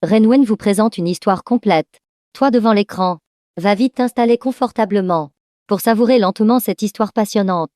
Renwen vous présente une histoire complète. Toi devant l'écran. Va vite t'installer confortablement. Pour savourer lentement cette histoire passionnante.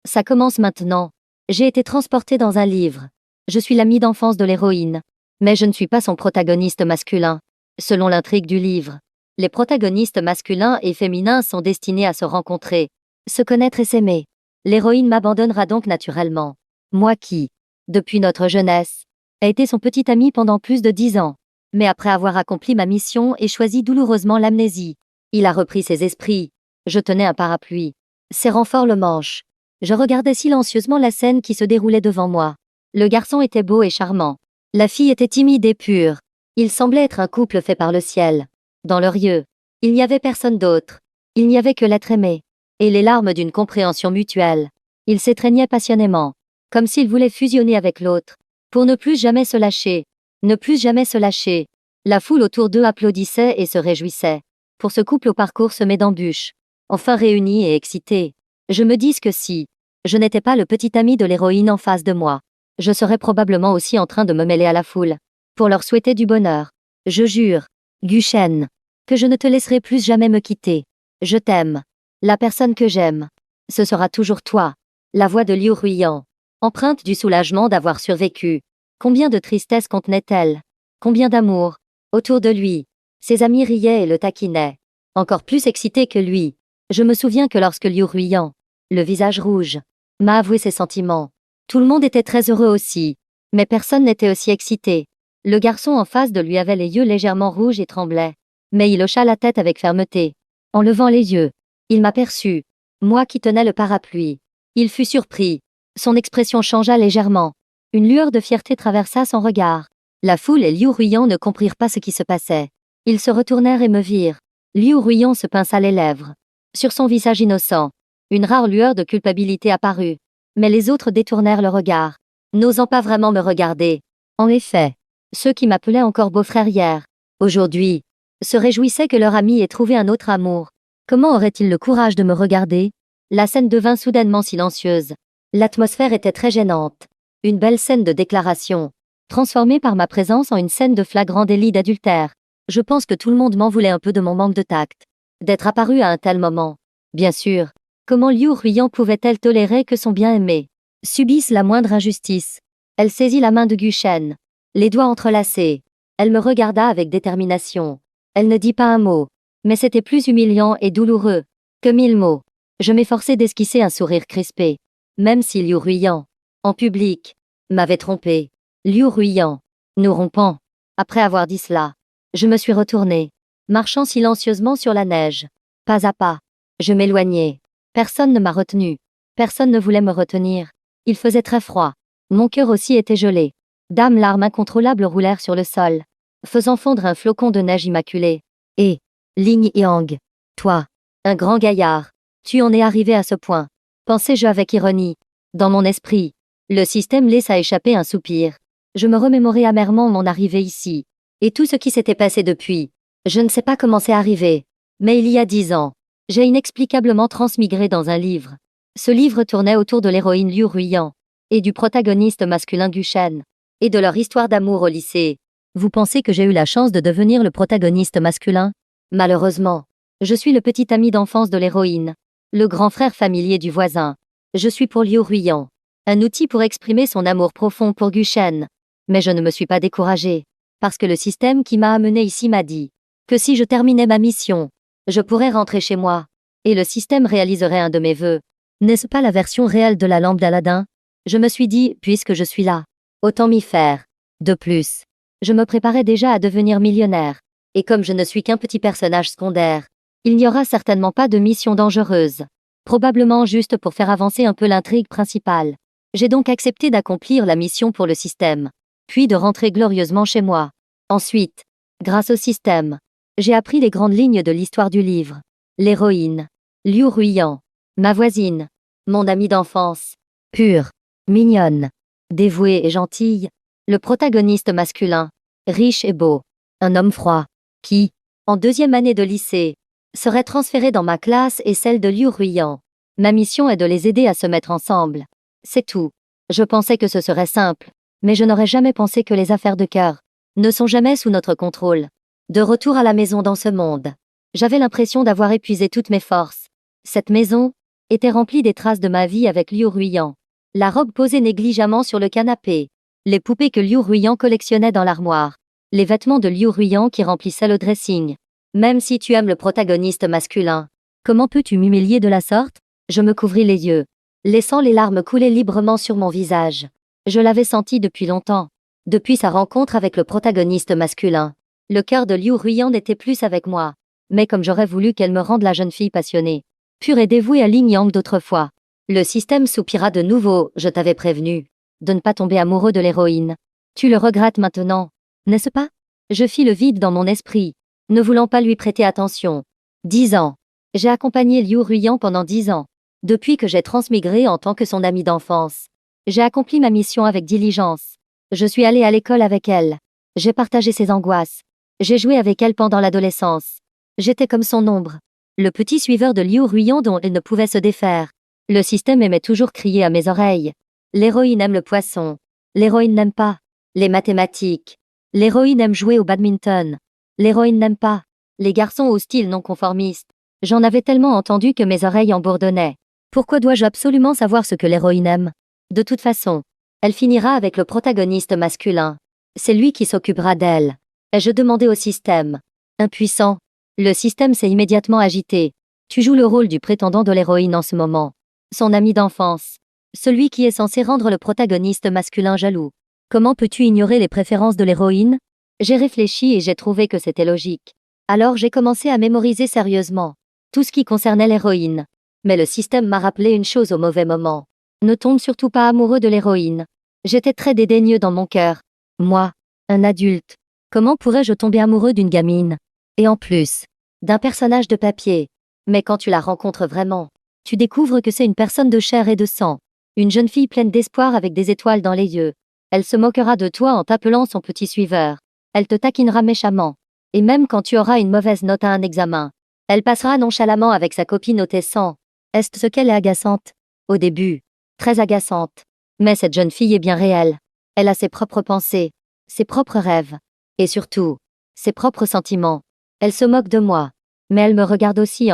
Ça commence maintenant. J'ai été transportée dans un livre. Je suis l'amie d'enfance de l'héroïne. Mais je ne suis pas son protagoniste masculin. Selon l'intrigue du livre, les protagonistes masculins et féminins sont destinés à se rencontrer, se connaître et s'aimer. L'héroïne m'abandonnera donc naturellement. Moi qui, depuis notre jeunesse, ai été son petit ami pendant plus de 10 ans. Mais après avoir accompli ma mission et choisi douloureusement l'amnésie, il a repris ses esprits. Je tenais un parapluie, serrant fort le manche. Je regardais silencieusement la scène qui se déroulait devant moi. Le garçon était beau et charmant. La fille était timide et pure. Il semblait être un couple fait par le ciel. Dans leurs yeux, il n'y avait personne d'autre. Il n'y avait que l'être aimé. Et les larmes d'une compréhension mutuelle. Ils s'étreignaient passionnément, comme s'ils voulaient fusionner avec l'autre, pour ne plus jamais se lâcher. Ne plus jamais se lâcher. La foule autour d'eux applaudissait et se réjouissait. Pour ce couple au parcours semé d'embûches. Enfin réunis et excités. Je me dis que si je n'étais pas le petit ami de l'héroïne en face de moi, je serais probablement aussi en train de me mêler à la foule. Pour leur souhaiter du bonheur. Je jure, Guchen, que je ne te laisserai plus jamais me quitter. Je t'aime. La personne que j'aime. Ce sera toujours toi. La voix de Liu Ruiyan. Empreinte du soulagement d'avoir survécu. Combien de tristesse contenait-elle? Combien d'amour? Autour de lui. Ses amis riaient et le taquinaient. Encore plus excité que lui. Je me souviens que lorsque Liu Ruiyan, le visage rouge, m'a avoué ses sentiments, tout le monde était très heureux aussi. Mais personne n'était aussi excité. Le garçon en face de lui avait les yeux légèrement rouges et tremblait. Mais il hocha la tête avec fermeté. En levant les yeux, il m'aperçut. Moi qui tenais le parapluie. Il fut surpris. Son expression changea légèrement. Une lueur de fierté traversa son regard. La foule et Liu Ruiyan ne comprirent pas ce qui se passait. Ils se retournèrent et me virent. Liu Ruiyan se pinça les lèvres. Sur son visage innocent, une rare lueur de culpabilité apparut. Mais les autres détournèrent le regard, n'osant pas vraiment me regarder. En effet, ceux qui m'appelaient encore beau-frère hier, aujourd'hui, se réjouissaient que leur ami ait trouvé un autre amour. Comment aurait-il le courage de me regarder? La scène devint soudainement silencieuse. L'atmosphère était très gênante. Une belle scène de déclaration, transformée par ma présence en une scène de flagrant délit d'adultère. Je pense que tout le monde m'en voulait un peu de mon manque de tact. D'être apparu à un tel moment. Bien sûr, comment Liu Ruiyan pouvait-elle tolérer que son bien-aimé subisse la moindre injustice? Elle saisit la main de Guchen, les doigts entrelacés. Elle me regarda avec détermination. Elle ne dit pas un mot, mais c'était plus humiliant et douloureux que 1000 mots. Je m'efforçai d'esquisser un sourire crispé. Même si Liu Ruiyan, en public, m'avait trompé. Liu Ruiyan, nous rompant. Après avoir dit cela, je me suis retournée, marchant silencieusement sur la neige. Pas à pas, je m'éloignais. Personne ne m'a retenu. Personne ne voulait me retenir. Il faisait très froid. Mon cœur aussi était gelé. Larmes incontrôlables roulèrent sur le sol, faisant fondre un flocon de neige immaculé. Et, Ling Yang, toi, un grand gaillard, tu en es arrivé à ce point. Pensais-je avec ironie. Dans mon esprit, le système laissa échapper un soupir. Je me remémorais amèrement mon arrivée ici. Et tout ce qui s'était passé depuis. Je ne sais pas comment c'est arrivé. Mais il y a 10 ans, j'ai inexplicablement transmigré dans un livre. Ce livre tournait autour de l'héroïne Liu Ruiyan, et du protagoniste masculin Guchen, et de leur histoire d'amour au lycée. Vous pensez que j'ai eu la chance de devenir le protagoniste masculin? Malheureusement, je suis le petit ami d'enfance de l'héroïne, le grand frère familier du voisin. Je suis pour Liu Ruiyan, un outil pour exprimer son amour profond pour Guchen. Mais je ne me suis pas découragée, parce que le système qui m'a amené ici m'a dit que si je terminais ma mission, je pourrais rentrer chez moi, et le système réaliserait un de mes vœux. N'est-ce pas la version réelle de la lampe d'Aladin? Je me suis dit, puisque je suis là, autant m'y faire. De plus, je me préparais déjà à devenir millionnaire, et comme je ne suis qu'un petit personnage secondaire, il n'y aura certainement pas de mission dangereuse. Probablement juste pour faire avancer un peu l'intrigue principale. J'ai donc accepté d'accomplir la mission pour le système, puis de rentrer glorieusement chez moi. Ensuite, grâce au système, j'ai appris les grandes lignes de l'histoire du livre. L'héroïne, Liu Ruiyan, ma voisine, mon amie d'enfance, pure, mignonne, dévouée et gentille, le protagoniste masculin, riche et beau, un homme froid, qui, en 2e année de lycée, serait transféré dans ma classe et celle de Liu Ruiyan. Ma mission est de les aider à se mettre ensemble. C'est tout. Je pensais que ce serait simple, mais je n'aurais jamais pensé que les affaires de cœur ne sont jamais sous notre contrôle. De retour à la maison dans ce monde, j'avais l'impression d'avoir épuisé toutes mes forces. Cette maison était remplie des traces de ma vie avec Liu Ruiyan. La robe posée négligemment sur le canapé, les poupées que Liu Ruiyan collectionnait dans l'armoire, les vêtements de Liu Ruiyan qui remplissaient le dressing. Même si tu aimes le protagoniste masculin, comment peux-tu m'humilier de la sorte? Je me couvris les yeux, laissant les larmes couler librement sur mon visage. Je l'avais senti depuis longtemps. Depuis sa rencontre avec le protagoniste masculin, le cœur de Liu Ruiyan n'était plus avec moi. Mais comme j'aurais voulu qu'elle me rende la jeune fille passionnée, pure et dévouée à Ling Yang d'autrefois. Le système soupira de nouveau, je t'avais prévenu, de ne pas tomber amoureux de l'héroïne. Tu le regrettes maintenant, n'est-ce pas? Je fis le vide dans mon esprit, ne voulant pas lui prêter attention. 10 ans. J'ai accompagné Liu Ruiyan pendant 10 ans, depuis que j'ai transmigré en tant que son amie d'enfance. J'ai accompli ma mission avec diligence. Je suis allée à l'école avec elle. J'ai partagé ses angoisses. J'ai joué avec elle pendant l'adolescence. J'étais comme son ombre, le petit suiveur de Liu Ruiyan dont elle ne pouvait se défaire. Le système aimait toujours crier à mes oreilles. L'héroïne aime le poisson. L'héroïne n'aime pas les mathématiques. L'héroïne aime jouer au badminton. L'héroïne n'aime pas les garçons au style non conformiste. J'en avais tellement entendu que mes oreilles en bourdonnaient. Pourquoi dois-je absolument savoir ce que l'héroïne aime? De toute façon, elle finira avec le protagoniste masculin. C'est lui qui s'occupera d'elle. Ai-je demandé au système? Impuissant. Le système s'est immédiatement agité. Tu joues le rôle du prétendant de l'héroïne en ce moment. Son ami d'enfance. Celui qui est censé rendre le protagoniste masculin jaloux. Comment peux-tu ignorer les préférences de l'héroïne? J'ai réfléchi et j'ai trouvé que c'était logique. Alors j'ai commencé à mémoriser sérieusement tout ce qui concernait l'héroïne. Mais le système m'a rappelé une chose au mauvais moment. Ne tombe surtout pas amoureux de l'héroïne. J'étais très dédaigneux dans mon cœur. Moi, un adulte. Comment pourrais-je tomber amoureux d'une gamine? Et en plus, d'un personnage de papier. Mais quand tu la rencontres vraiment, tu découvres que c'est une personne de chair et de sang. Une jeune fille pleine d'espoir avec des étoiles dans les yeux. Elle se moquera de toi en t'appelant son petit suiveur. Elle te taquinera méchamment. Et même quand tu auras une mauvaise note à un examen, elle passera nonchalamment avec sa copine au tes 100. Est-ce ce qu'elle est agaçante? Au début. Très agaçante. Mais cette jeune fille est bien réelle. Elle a ses propres pensées, ses propres rêves. Et surtout, ses propres sentiments. Elle se moque de moi. Mais elle me regarde aussi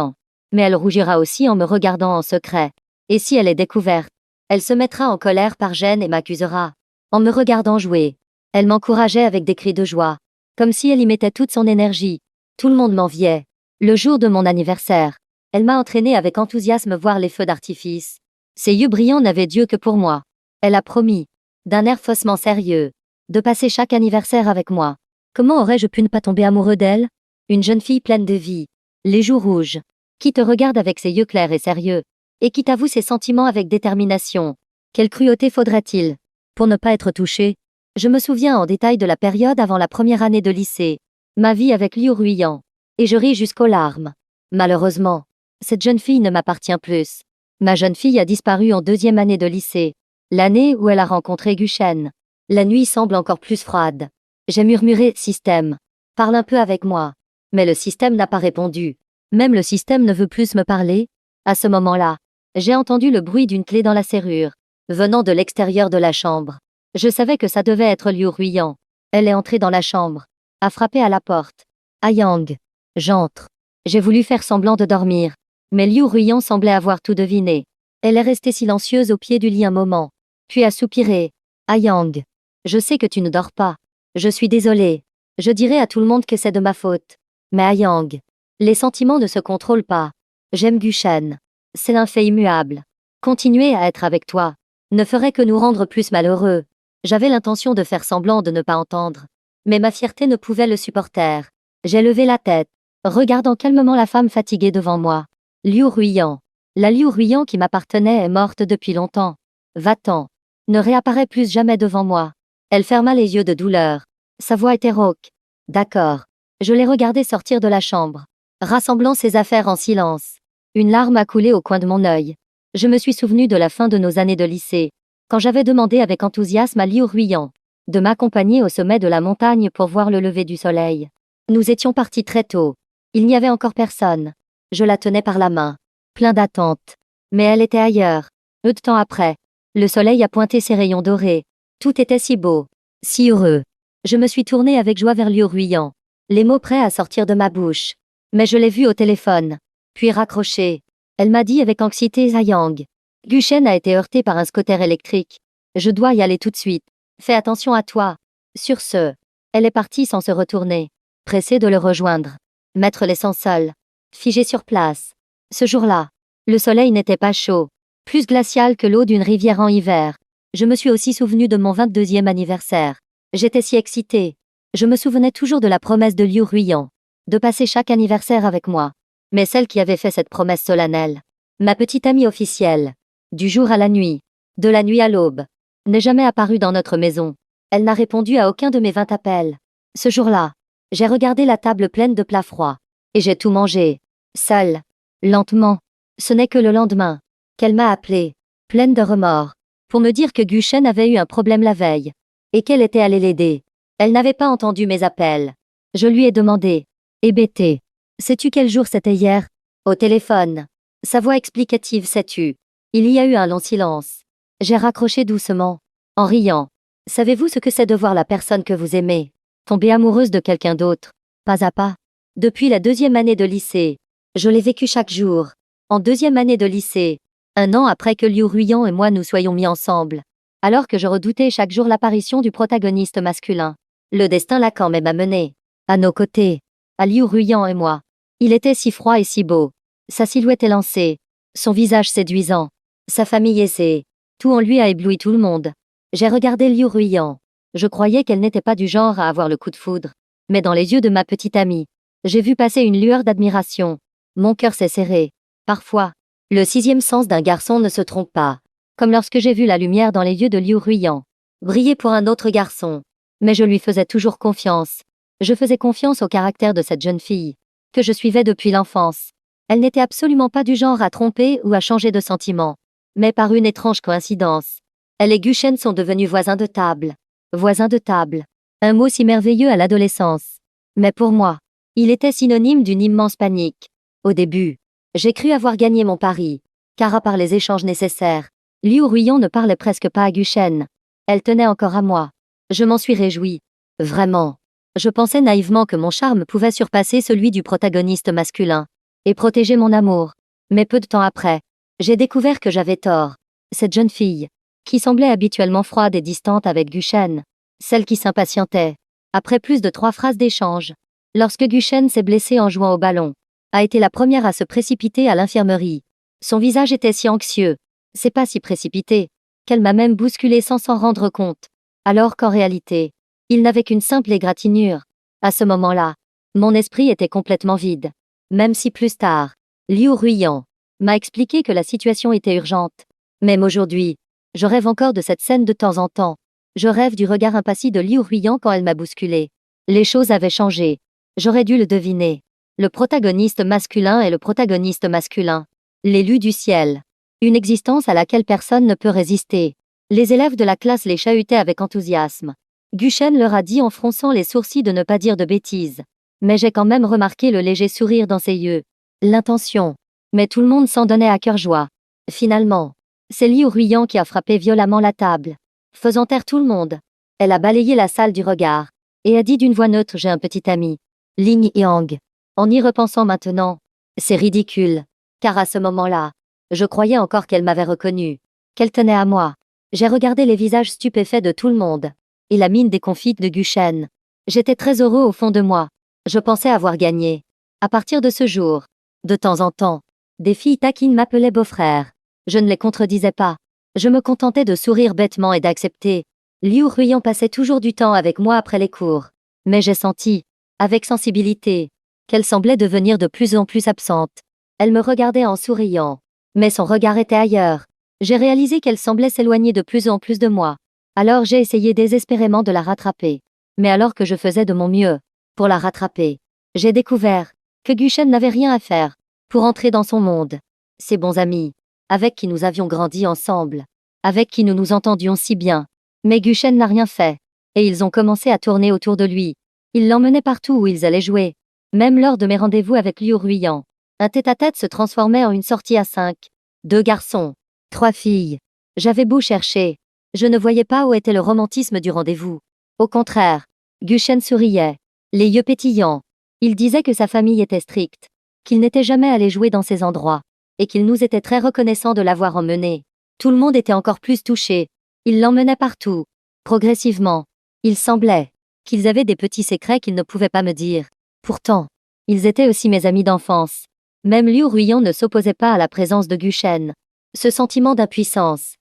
Mais elle rougira aussi en me regardant en secret. Et si elle est découverte, elle se mettra en colère par gêne et m'accusera. En me regardant jouer, elle m'encourageait avec des cris de joie. Comme si elle y mettait toute son énergie. Tout le monde m'enviait. Le jour de mon anniversaire, elle m'a entraîné avec enthousiasme voir les feux d'artifice. Ses yeux brillants n'avaient d'yeux que pour moi. Elle a promis, d'un air faussement sérieux, de passer chaque anniversaire avec moi. Comment aurais-je pu ne pas tomber amoureux d'elle? Une jeune fille pleine de vie, les joues rouges, qui te regarde avec ses yeux clairs et sérieux, et qui t'avoue ses sentiments avec détermination. Quelle cruauté faudrait-il pour ne pas être touché? Je me souviens en détail de la période avant la première année de lycée, ma vie avec Liu Ruiyan, et je ris jusqu'aux larmes. Malheureusement, cette jeune fille ne m'appartient plus. Ma jeune fille a disparu en 2e année de lycée, l'année où elle a rencontré Guchen. La nuit semble encore plus froide. J'ai murmuré « Système, parle un peu avec moi ». Mais le système n'a pas répondu. Même le système ne veut plus me parler. À ce moment-là, j'ai entendu le bruit d'une clé dans la serrure, venant de l'extérieur de la chambre. Je savais que ça devait être Liu Ruiyan. Elle est entrée dans la chambre, a frappé à la porte. Yang. J'entre. J'ai voulu faire semblant de dormir. Mais Liu Ruiyan semblait avoir tout deviné. Elle est restée silencieuse au pied du lit un moment, puis a soupiré. Yang. Je sais que tu ne dors pas. Je suis désolée. Je dirai à tout le monde que c'est de ma faute. Mais Yang. Les sentiments ne se contrôlent pas. J'aime Guchen. C'est un fait immuable. Continuer à être avec toi ne ferait que nous rendre plus malheureux. J'avais l'intention de faire semblant de ne pas entendre. Mais ma fierté ne pouvait le supporter. J'ai levé la tête, regardant calmement la femme fatiguée devant moi. Liu Ruiyan. La Liu Ruiyan qui m'appartenait est morte depuis longtemps. Va-t'en. Ne réapparaît plus jamais devant moi. Elle ferma les yeux de douleur. Sa voix était rauque. D'accord. Je l'ai regardée sortir de la chambre, rassemblant ses affaires en silence. Une larme a coulé au coin de mon œil. Je me suis souvenu de la fin de nos années de lycée, quand j'avais demandé avec enthousiasme à Liu Ruiyan de m'accompagner au sommet de la montagne pour voir le lever du soleil. Nous étions partis très tôt. Il n'y avait encore personne. Je la tenais par la main, plein d'attente. Mais elle était ailleurs. Peu de temps après, le soleil a pointé ses rayons dorés. Tout était si beau, si heureux. Je me suis tournée avec joie vers Liu Ruiyan, les mots prêts à sortir de ma bouche. Mais je l'ai vue au téléphone, puis raccroché. Elle m'a dit avec anxiété: Zhayang, Guchen a été heurté par un scooter électrique. Je dois y aller tout de suite. Fais attention à toi. Sur ce, elle est partie sans se retourner, pressée de le rejoindre. Mettre l'essence seul, figé sur place. Ce jour-là, le soleil n'était pas chaud, plus glacial que l'eau d'une rivière en hiver. Je me suis aussi souvenu de mon 22e anniversaire. J'étais si excitée. Je me souvenais toujours de la promesse de Liu Ruiyan, de passer chaque anniversaire avec moi. Mais celle qui avait fait cette promesse solennelle, ma petite amie officielle, du jour à la nuit, de la nuit à l'aube, n'est jamais apparue dans notre maison. Elle n'a répondu à aucun de mes 20 appels. Ce jour-là, j'ai regardé la table pleine de plats froids, et j'ai tout mangé, seule, lentement. Ce n'est que le lendemain qu'elle m'a appelée, pleine de remords, pour me dire que Guchen avait eu un problème la veille, et qu'elle était allée l'aider. Elle n'avait pas entendu mes appels. Je lui ai demandé: hébété, sais-tu quel jour c'était hier? Au téléphone. Sa voix explicative s'est tue. Il y a eu un long silence. J'ai raccroché doucement, en riant. Savez-vous ce que c'est de voir la personne que vous aimez tomber amoureuse de quelqu'un d'autre, pas à pas? Depuis la 2e année de lycée, je l'ai vécu chaque jour. En 2e année de lycée, 1 an après que Liu Ruiyan et moi nous soyons mis ensemble, alors que je redoutais chaque jour l'apparition du protagoniste masculin, le destin l'a quand même amené à nos côtés, à Liu Ruiyan et moi. Il était si froid et si beau, sa silhouette élancée, son visage séduisant, sa famille aisée, tout en lui a ébloui tout le monde. J'ai regardé Liu Ruiyan. Je croyais qu'elle n'était pas du genre à avoir le coup de foudre. Mais dans les yeux de ma petite amie, j'ai vu passer une lueur d'admiration. Mon cœur s'est serré. Parfois, le 6e sens d'un garçon ne se trompe pas. Comme lorsque j'ai vu la lumière dans les yeux de Liu Ruiyan briller pour un autre garçon. Mais je lui faisais toujours confiance. Je faisais confiance au caractère de cette jeune fille, que je suivais depuis l'enfance. Elle n'était absolument pas du genre à tromper ou à changer de sentiment. Mais par une étrange coïncidence, elle et Guchen sont devenus voisins de table. Voisins de table. Un mot si merveilleux à l'adolescence. Mais pour moi, il était synonyme d'une immense panique. Au début, j'ai cru avoir gagné mon pari, car à part les échanges nécessaires, Liu Ruiyan ne parlait presque pas à Guchen. Elle tenait encore à moi. Je m'en suis réjouie. Vraiment. Je pensais naïvement que mon charme pouvait surpasser celui du protagoniste masculin, et protéger mon amour. Mais peu de temps après, j'ai découvert que j'avais tort. Cette jeune fille, qui semblait habituellement froide et distante avec Guchen, celle qui s'impatientait, après plus de 3 phrases d'échange, lorsque Guchen s'est blessé en jouant au ballon, a été la première à se précipiter à l'infirmerie. Son visage était si anxieux, c'est pas si précipité, qu'elle m'a même bousculé sans s'en rendre compte, alors qu'en réalité, il n'avait qu'une simple égratignure. À ce moment-là, mon esprit était complètement vide. Même si plus tard, Liu Ruiyan m'a expliqué que la situation était urgente. Même aujourd'hui, je rêve encore de cette scène de temps en temps. Je rêve du regard impassible de Liu Ruiyan quand elle m'a bousculé. Les choses avaient changé. J'aurais dû le deviner. Le protagoniste masculin est le protagoniste masculin. L'élu du ciel. Une existence à laquelle personne ne peut résister. Les élèves de la classe les chahutaient avec enthousiasme. Guchen leur a dit en fronçant les sourcils de ne pas dire de bêtises. Mais j'ai quand même remarqué le léger sourire dans ses yeux. L'intention. Mais tout le monde s'en donnait à cœur joie. Finalement, c'est Liu Ruiyan qui a frappé violemment la table, faisant taire tout le monde. Elle a balayé la salle du regard, et a dit d'une voix neutre: j'ai un petit ami, Ling Yang. En y repensant maintenant, c'est ridicule, car à ce moment-là, je croyais encore qu'elle m'avait reconnu, qu'elle tenait à moi. J'ai regardé les visages stupéfaits de tout le monde, et la mine déconfite de Guchen. J'étais très heureux au fond de moi. Je pensais avoir gagné. À partir de ce jour, de temps en temps, des filles taquines m'appelaient beau-frère. Je ne les contredisais pas. Je me contentais de sourire bêtement et d'accepter. Liu Ruiyan passait toujours du temps avec moi après les cours. Mais j'ai senti, avec sensibilité, qu'elle semblait devenir de plus en plus absente. Elle me regardait en souriant, mais son regard était ailleurs. J'ai réalisé qu'elle semblait s'éloigner de plus en plus de moi. Alors j'ai essayé désespérément de la rattraper. Mais alors que je faisais de mon mieux pour la rattraper, j'ai découvert que Guchen n'avait rien à faire pour entrer dans son monde. Ses bons amis, avec qui nous avions grandi ensemble, avec qui nous nous entendions si bien. Mais Guchen n'a rien fait, et ils ont commencé à tourner autour de lui. Ils l'emmenaient partout où ils allaient jouer. Même lors de mes rendez-vous avec Liu Ruiyan, un tête-à-tête se transformait en une sortie à 5. 2 garçons, 3 filles. J'avais beau chercher, je ne voyais pas où était le romantisme du rendez-vous. Au contraire, Guchen souriait, les yeux pétillants. Il disait que sa famille était stricte, qu'il n'était jamais allé jouer dans ces endroits, et qu'il nous était très reconnaissant de l'avoir emmené. Tout le monde était encore plus touché. Il l'emmenait partout. Progressivement. Il semblait qu'ils avaient des petits secrets qu'ils ne pouvaient pas me dire. Pourtant, ils étaient aussi mes amis d'enfance. Même Liu Ruiyan ne s'opposait pas à la présence de Guchen. Ce sentiment d'impuissance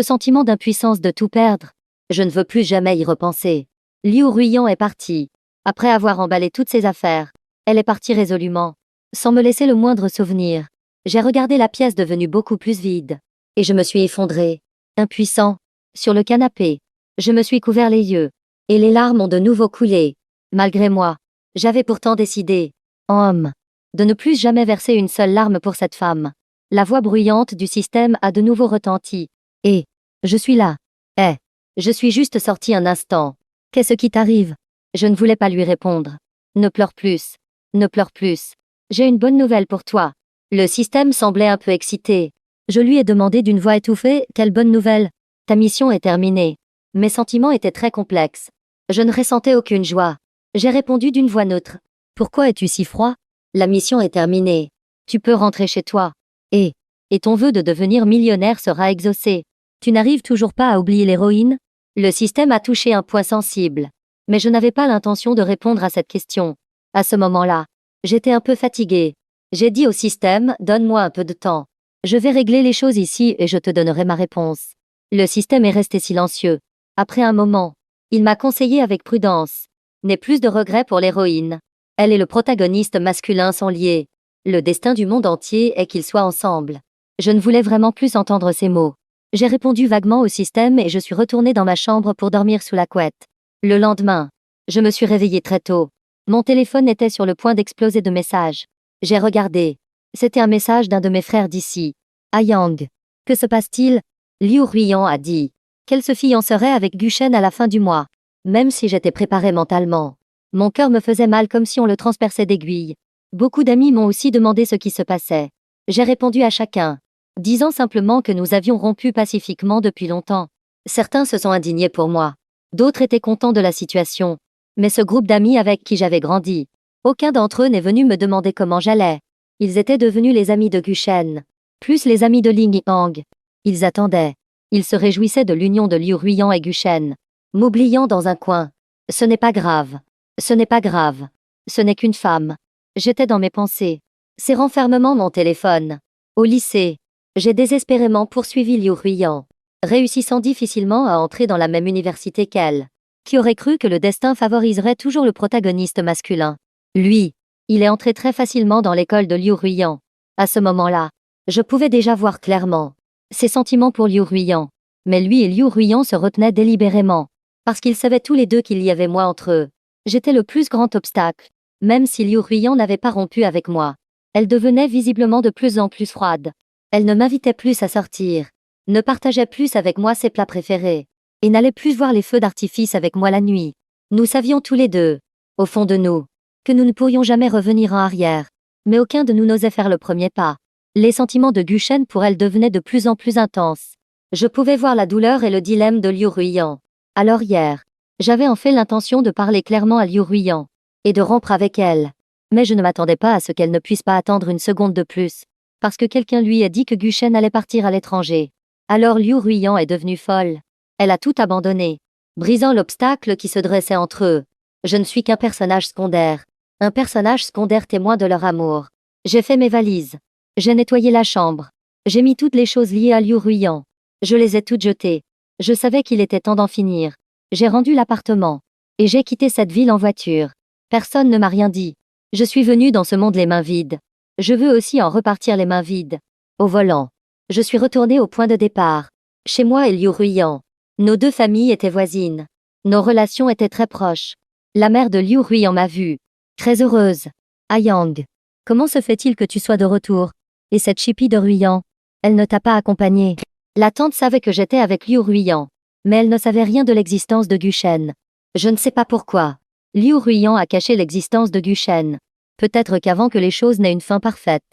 de tout perdre, je ne veux plus jamais y repenser. Liu Ruiyan est partie. Après avoir emballé toutes ses affaires, elle est partie résolument, sans me laisser le moindre souvenir. J'ai regardé la pièce devenue beaucoup plus vide, et je me suis effondré, impuissant, sur le canapé. Je me suis couvert les yeux, et les larmes ont de nouveau coulé. Malgré moi, j'avais pourtant décidé, en homme, de ne plus jamais verser une seule larme pour cette femme. La voix bruyante du système a de nouveau retenti. Et, je suis là. Je suis juste sorti un instant. Qu'est-ce qui t'arrive? Je ne voulais pas lui répondre. Ne pleure plus. Ne pleure plus. J'ai une bonne nouvelle pour toi. Le système semblait un peu excité. Je lui ai demandé d'une voix étouffée, quelle bonne nouvelle? Ta mission est terminée. Mes sentiments étaient très complexes. Je ne ressentais aucune joie. J'ai répondu d'une voix neutre. Pourquoi es-tu si froid? La mission est terminée. Tu peux rentrer chez toi. Et ton vœu de devenir millionnaire sera exaucé. Tu n'arrives toujours pas à oublier l'héroïne? Le système a touché un point sensible. Mais je n'avais pas l'intention de répondre à cette question. À ce moment-là, j'étais un peu fatiguée. J'ai dit au système, donne-moi un peu de temps. Je vais régler les choses ici et je te donnerai ma réponse. Le système est resté silencieux. Après un moment, il m'a conseillé avec prudence. N'aie plus de regrets pour l'héroïne. Elle et le protagoniste masculin sont liés. Le destin du monde entier est qu'ils soient ensemble. Je ne voulais vraiment plus entendre ces mots. J'ai répondu vaguement au système et je suis retournée dans ma chambre pour dormir sous la couette. Le lendemain, je me suis réveillée très tôt. Mon téléphone était sur le point d'exploser de messages. J'ai regardé. C'était un message d'un de mes frères d'ici. Yang. Que se passe-t-il? Liu Ruiyan a dit qu'elle se fiancerait avec Guchen à la fin du mois. Même si j'étais préparée mentalement, mon cœur me faisait mal comme si on le transperçait d'aiguilles. Beaucoup d'amis m'ont aussi demandé ce qui se passait. J'ai répondu à chacun, disant simplement que nous avions rompu pacifiquement depuis longtemps. Certains se sont indignés pour moi. D'autres étaient contents de la situation. Mais ce groupe d'amis avec qui j'avais grandi, aucun d'entre eux n'est venu me demander comment j'allais. Ils étaient devenus les amis de Guchen, plus les amis de Ling Yang. Ils attendaient. Ils se réjouissaient de l'union de Liu Ruiyan et Guchen, m'oubliant dans un coin. Ce n'est pas grave. Ce n'est pas grave. Ce n'est qu'une femme. J'étais dans mes pensées. Ces renfermements mon téléphone. Au lycée, j'ai désespérément poursuivi Liu Ruiyan, réussissant difficilement à entrer dans la même université qu'elle. Qui aurait cru que le destin favoriserait toujours le protagoniste masculin? Lui, il est entré très facilement dans l'école de Liu Ruiyan. À ce moment-là, je pouvais déjà voir clairement ses sentiments pour Liu Ruiyan. Mais lui et Liu Ruiyan se retenaient délibérément, parce qu'ils savaient tous les deux qu'il y avait moi entre eux. J'étais le plus grand obstacle, même si Liu Ruiyan n'avait pas rompu avec moi. Elle devenait visiblement de plus en plus froide. Elle ne m'invitait plus à sortir, ne partageait plus avec moi ses plats préférés, et n'allait plus voir les feux d'artifice avec moi la nuit. Nous savions tous les deux, au fond de nous, que nous ne pourrions jamais revenir en arrière. Mais aucun de nous n'osait faire le premier pas. Les sentiments de Guchen pour elle devenaient de plus en plus intenses. Je pouvais voir la douleur et le dilemme de Liu Ruiyan. Alors hier, j'avais en fait l'intention de parler clairement à Liu Ruiyan, et de rompre avec elle. Mais je ne m'attendais pas à ce qu'elle ne puisse pas attendre une seconde de plus, parce que quelqu'un lui a dit que Guchen allait partir à l'étranger. Alors Liu Ruiyan est devenue folle. Elle a tout abandonné, brisant l'obstacle qui se dressait entre eux. Je ne suis qu'un personnage secondaire. Un personnage secondaire témoin de leur amour. J'ai fait mes valises. J'ai nettoyé la chambre. J'ai mis toutes les choses liées à Liu Ruiyan. Je les ai toutes jetées. Je savais qu'il était temps d'en finir. J'ai rendu l'appartement. Et j'ai quitté cette ville en voiture. Personne ne m'a rien dit. Je suis venue dans ce monde les mains vides. Je veux aussi en repartir les mains vides. Au volant. Je suis retournée au point de départ. Chez moi et Liu Ruiyan. Nos deux familles étaient voisines. Nos relations étaient très proches. La mère de Liu Ruiyan m'a vue. Très heureuse. Yang. Comment se fait-il que tu sois de retour? Et cette chipie de Ruiyan? Elle ne t'a pas accompagnée. La tante savait que j'étais avec Liu Ruiyan. Mais elle ne savait rien de l'existence de Guchen. Je ne sais pas pourquoi. Liu Ruiyan a caché l'existence de Guchen. Peut-être qu'avant que les choses n'aient une fin parfaite,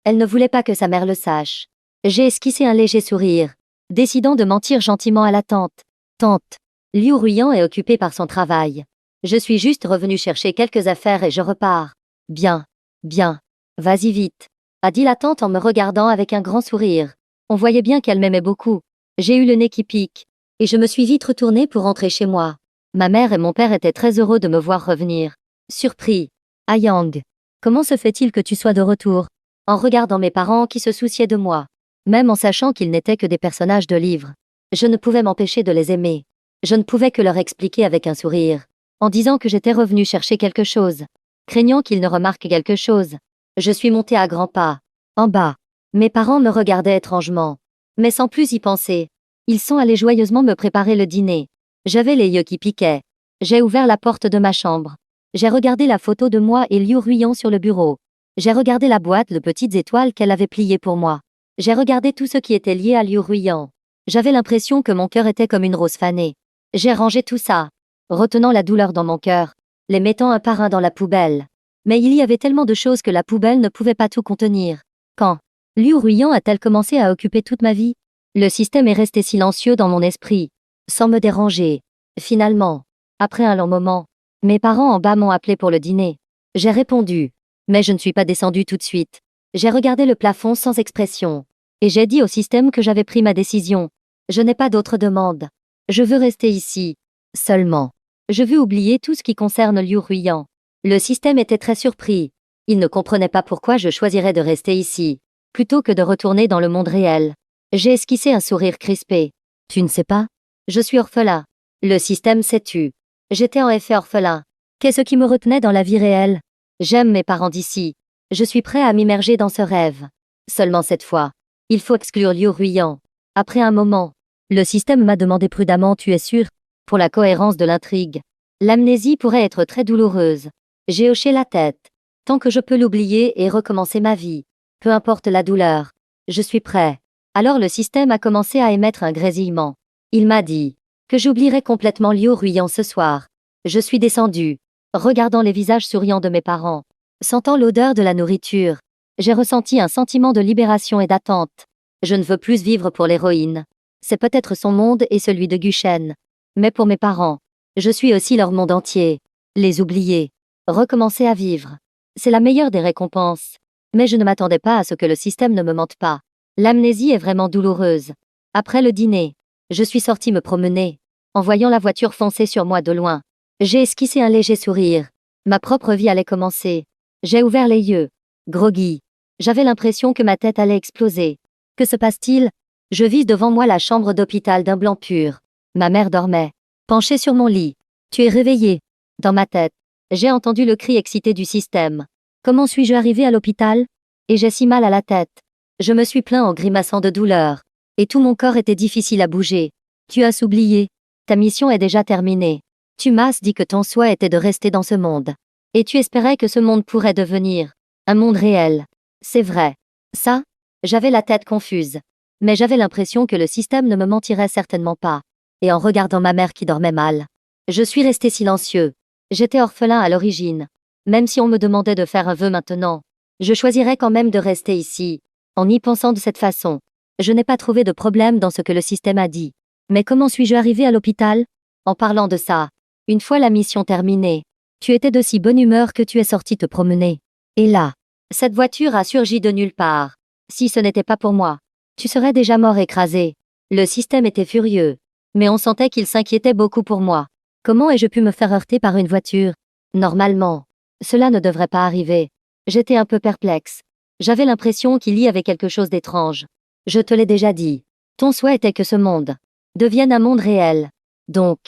elle ne voulait pas que sa mère le sache. J'ai esquissé un léger sourire, décidant de mentir gentiment à la tante. Tante, Liu Ruiyan est occupée par son travail. Je suis juste revenu chercher quelques affaires et je repars. Bien. Bien. Vas-y vite. A dit la tante en me regardant avec un grand sourire. On voyait bien qu'elle m'aimait beaucoup. J'ai eu le nez qui pique. Et je me suis vite retournée pour rentrer chez moi. Ma mère et mon père étaient très heureux de me voir revenir. Surpris. Ayang. Comment se fait-il que tu sois de retour? En regardant mes parents qui se souciaient de moi. Même en sachant qu'ils n'étaient que des personnages de livres. Je ne pouvais m'empêcher de les aimer. Je ne pouvais que leur expliquer avec un sourire. En disant que j'étais revenu chercher quelque chose. Craignant qu'ils ne remarquent quelque chose. Je suis montée à grands pas. En bas. Mes parents me regardaient étrangement. Mais sans plus y penser. Ils sont allés joyeusement me préparer le dîner. J'avais les yeux qui piquaient. J'ai ouvert la porte de ma chambre. J'ai regardé la photo de moi et Liu Ruyan sur le bureau. J'ai regardé la boîte de petites étoiles qu'elle avait pliée pour moi. J'ai regardé tout ce qui était lié à Liu Ruyan. J'avais l'impression que mon cœur était comme une rose fanée. J'ai rangé tout ça, retenant la douleur dans mon cœur, les mettant un par un dans la poubelle. Mais il y avait tellement de choses que la poubelle ne pouvait pas tout contenir. Quand Liu Ruyan a-t-elle commencé à occuper toute ma vie? Le système est resté silencieux dans mon esprit, sans me déranger. Finalement, après un long moment, mes parents en bas m'ont appelé pour le dîner. J'ai répondu, mais je ne suis pas descendue tout de suite. J'ai regardé le plafond sans expression. Et j'ai dit au système que j'avais pris ma décision. Je n'ai pas d'autre demande. Je veux rester ici. Seulement. Je veux oublier tout ce qui concerne Liu Ruyan. Le système était très surpris. Il ne comprenait pas pourquoi je choisirais de rester ici, plutôt que de retourner dans le monde réel. J'ai esquissé un sourire crispé. Tu ne sais pas? Je suis orphelin. Le système s'est tu. J'étais en effet orphelin. Qu'est-ce qui me retenait dans la vie réelle? J'aime mes parents d'ici. Je suis prêt à m'immerger dans ce rêve. Seulement cette fois, il faut exclure Liu Ruyan. Après un moment, le système m'a demandé prudemment: tu es sûr? Pour la cohérence de l'intrigue. L'amnésie pourrait être très douloureuse. J'ai hoché la tête. Tant que je peux l'oublier et recommencer ma vie. Peu importe la douleur. Je suis prêt. Alors le système a commencé à émettre un grésillement. Il m'a dit que j'oublierais complètement Liu Ruyan ce soir. Je suis descendu, regardant les visages souriants de mes parents, sentant l'odeur de la nourriture. J'ai ressenti un sentiment de libération et d'attente. Je ne veux plus vivre pour l'héroïne. C'est peut-être son monde et celui de Guchen. Mais pour mes parents, je suis aussi leur monde entier. Les oublier. Recommencer à vivre. C'est la meilleure des récompenses. Mais je ne m'attendais pas à ce que le système ne me mente pas. L'amnésie est vraiment douloureuse. Après le dîner, je suis sortie me promener. En voyant la voiture foncer sur moi de loin, j'ai esquissé un léger sourire. Ma propre vie allait commencer. J'ai ouvert les yeux. Groggy. J'avais l'impression que ma tête allait exploser. Que se passe-t-il? Je vis devant moi la chambre d'hôpital d'un blanc pur. Ma mère dormait, penchée sur mon lit. Tu es réveillée. Dans ma tête, j'ai entendu le cri excité du système. Comment suis-je arrivée à l'hôpital? Et j'ai si mal à la tête. Je me suis plaint en grimaçant de douleur. Et tout mon corps était difficile à bouger. Tu as oublié. Ta mission est déjà terminée. Tu m'as dit que ton souhait était de rester dans ce monde. Et tu espérais que ce monde pourrait devenir un monde réel. C'est vrai. Ça? J'avais la tête confuse. Mais j'avais l'impression que le système ne me mentirait certainement pas. Et en regardant ma mère qui dormait mal, je suis resté silencieux. J'étais orphelin à l'origine. Même si on me demandait de faire un vœu maintenant, je choisirais quand même de rester ici. En y pensant de cette façon, je n'ai pas trouvé de problème dans ce que le système a dit. Mais comment suis-je arrivé à l'hôpital? En parlant de ça, une fois la mission terminée, tu étais de si bonne humeur que tu es sorti te promener. Et là, cette voiture a surgi de nulle part. Si ce n'était pas pour moi, tu serais déjà mort écrasé. Le système était furieux. Mais on sentait qu'il s'inquiétait beaucoup pour moi. Comment ai-je pu me faire heurter par une voiture? Normalement, cela ne devrait pas arriver. J'étais un peu perplexe. J'avais l'impression qu'il y avait quelque chose d'étrange. Je te l'ai déjà dit. Ton souhait était que ce monde devienne un monde réel. Donc,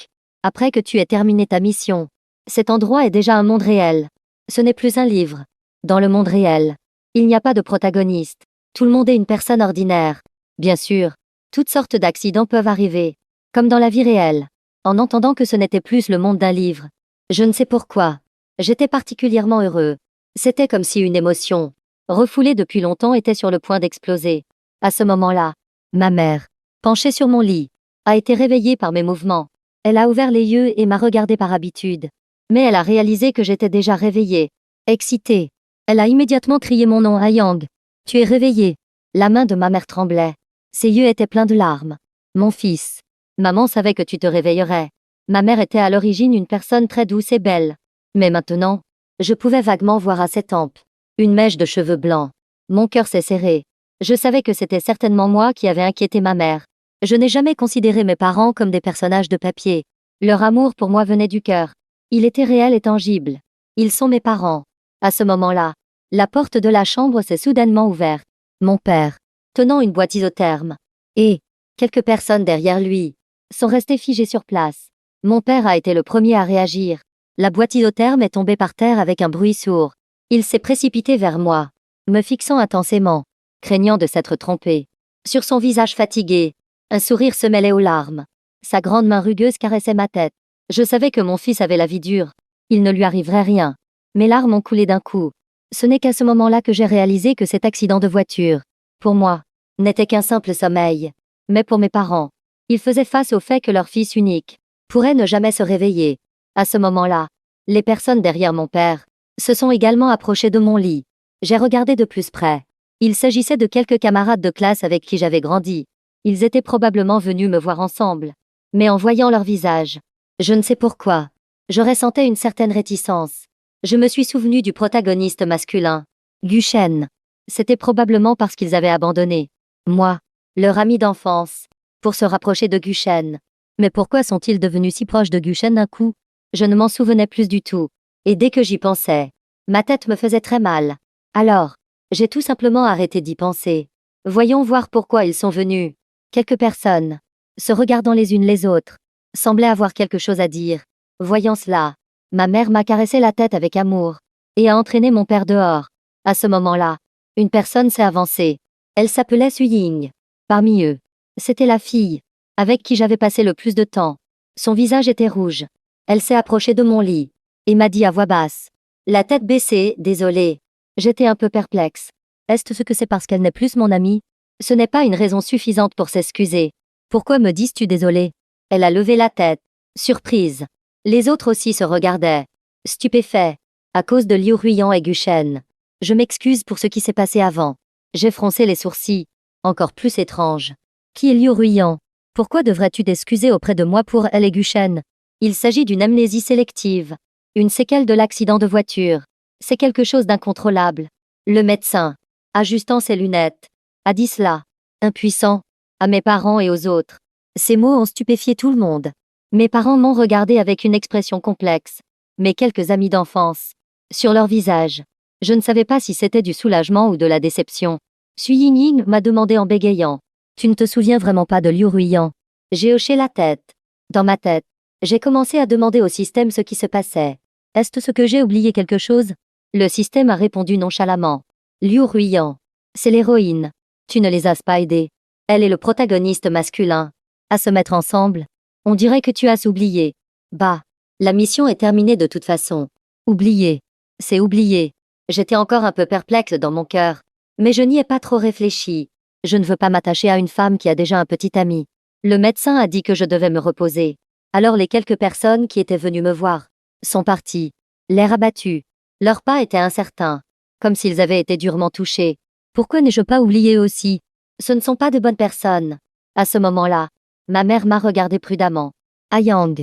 après que tu aies terminé ta mission, cet endroit est déjà un monde réel. Ce n'est plus un livre. Dans le monde réel, il n'y a pas de protagoniste. Tout le monde est une personne ordinaire. Bien sûr, toutes sortes d'accidents peuvent arriver. Comme dans la vie réelle. En entendant que ce n'était plus le monde d'un livre. Je ne sais pourquoi. J'étais particulièrement heureux. C'était comme si une émotion, refoulée depuis longtemps, était sur le point d'exploser. À ce moment-là, ma mère, penchée sur mon lit, a été réveillée par mes mouvements. Elle a ouvert les yeux et m'a regardé par habitude. Mais elle a réalisé que j'étais déjà réveillée. Excitée. Elle a immédiatement crié mon nom: Ayang. Tu es réveillée. La main de ma mère tremblait. Ses yeux étaient pleins de larmes. Mon fils. Maman savait que tu te réveillerais. Ma mère était à l'origine une personne très douce et belle. Mais maintenant, je pouvais vaguement voir à ses tempes une mèche de cheveux blancs. Mon cœur s'est serré. Je savais que c'était certainement moi qui avais inquiété ma mère. Je n'ai jamais considéré mes parents comme des personnages de papier. Leur amour pour moi venait du cœur. Il était réel et tangible. Ils sont mes parents. À ce moment-là, la porte de la chambre s'est soudainement ouverte. Mon père, tenant une boîte isotherme, et quelques personnes derrière lui, sont restées figées sur place. Mon père a été le premier à réagir. La boîte isotherme est tombée par terre avec un bruit sourd. Il s'est précipité vers moi, me fixant intensément, craignant de s'être trompé. Sur son visage fatigué, un sourire se mêlait aux larmes. Sa grande main rugueuse caressait ma tête. Je savais que mon fils avait la vie dure. Il ne lui arriverait rien. Mes larmes ont coulé d'un coup. Ce n'est qu'à ce moment-là que j'ai réalisé que cet accident de voiture, pour moi, n'était qu'un simple sommeil. Mais pour mes parents, ils faisaient face au fait que leur fils unique pourrait ne jamais se réveiller. À ce moment-là, les personnes derrière mon père se sont également approchées de mon lit. J'ai regardé de plus près. Il s'agissait de quelques camarades de classe avec qui j'avais grandi. Ils étaient probablement venus me voir ensemble. Mais en voyant leur visage, je ne sais pourquoi, je ressentais une certaine réticence. Je me suis souvenu du protagoniste masculin, Guchen. C'était probablement parce qu'ils avaient abandonné, moi, leur ami d'enfance, pour se rapprocher de Guchen. Mais pourquoi sont-ils devenus si proches de Guchen d'un coup? Je ne m'en souvenais plus du tout. Et dès que j'y pensais, ma tête me faisait très mal. Alors, j'ai tout simplement arrêté d'y penser. Voyons voir pourquoi ils sont venus. Quelques personnes, se regardant les unes les autres, semblaient avoir quelque chose à dire. Voyant cela, ma mère m'a caressé la tête avec amour et a entraîné mon père dehors. À ce moment-là, une personne s'est avancée. Elle s'appelait Suying. Parmi eux, c'était la fille avec qui j'avais passé le plus de temps. Son visage était rouge. Elle s'est approchée de mon lit et m'a dit à voix basse, la tête baissée, désolée. J'étais un peu perplexe. Est-ce que c'est parce qu'elle n'est plus mon amie? Ce n'est pas une raison suffisante pour s'excuser. Pourquoi me dis-tu désolée? Elle a levé la tête, surprise. Les autres aussi se regardaient, stupéfaits, à cause de Liu Ruiyan et Guchen. Je m'excuse pour ce qui s'est passé avant. J'ai froncé les sourcils, encore plus étrange. Qui est Liu Ruiyan? Pourquoi devrais-tu t'excuser auprès de moi pour elle et Guchen? Il s'agit d'une amnésie sélective, une séquelle de l'accident de voiture. C'est quelque chose d'incontrôlable. Le médecin, ajustant ses lunettes, a dit cela, impuissant, à mes parents et aux autres. Ces mots ont stupéfié tout le monde. Mes parents m'ont regardé avec une expression complexe. Mes quelques amis d'enfance, sur leur visage, je ne savais pas si c'était du soulagement ou de la déception. Sui Ying m'a demandé en bégayant. Tu ne te souviens vraiment pas de Liu Ruiyan? J'ai hoché la tête. Dans ma tête, j'ai commencé à demander au système ce qui se passait. Est-ce ce que j'ai oublié quelque chose? Le système a répondu nonchalamment. Liu Ruiyan, c'est l'héroïne. Tu ne les as pas aidés. Elle est le protagoniste masculin. À se mettre ensemble, on dirait que tu as oublié. Bah, la mission est terminée de toute façon. Oublié. C'est oublié. J'étais encore un peu perplexe dans mon cœur. Mais je n'y ai pas trop réfléchi. Je ne veux pas m'attacher à une femme qui a déjà un petit ami. Le médecin a dit que je devais me reposer. Alors les quelques personnes qui étaient venues me voir sont parties, l'air abattu. Leurs pas étaient incertains, comme s'ils avaient été durement touchés. Pourquoi n'ai-je pas oublié aussi? Ce ne sont pas de bonnes personnes. À ce moment-là, ma mère m'a regardé prudemment. Ayang,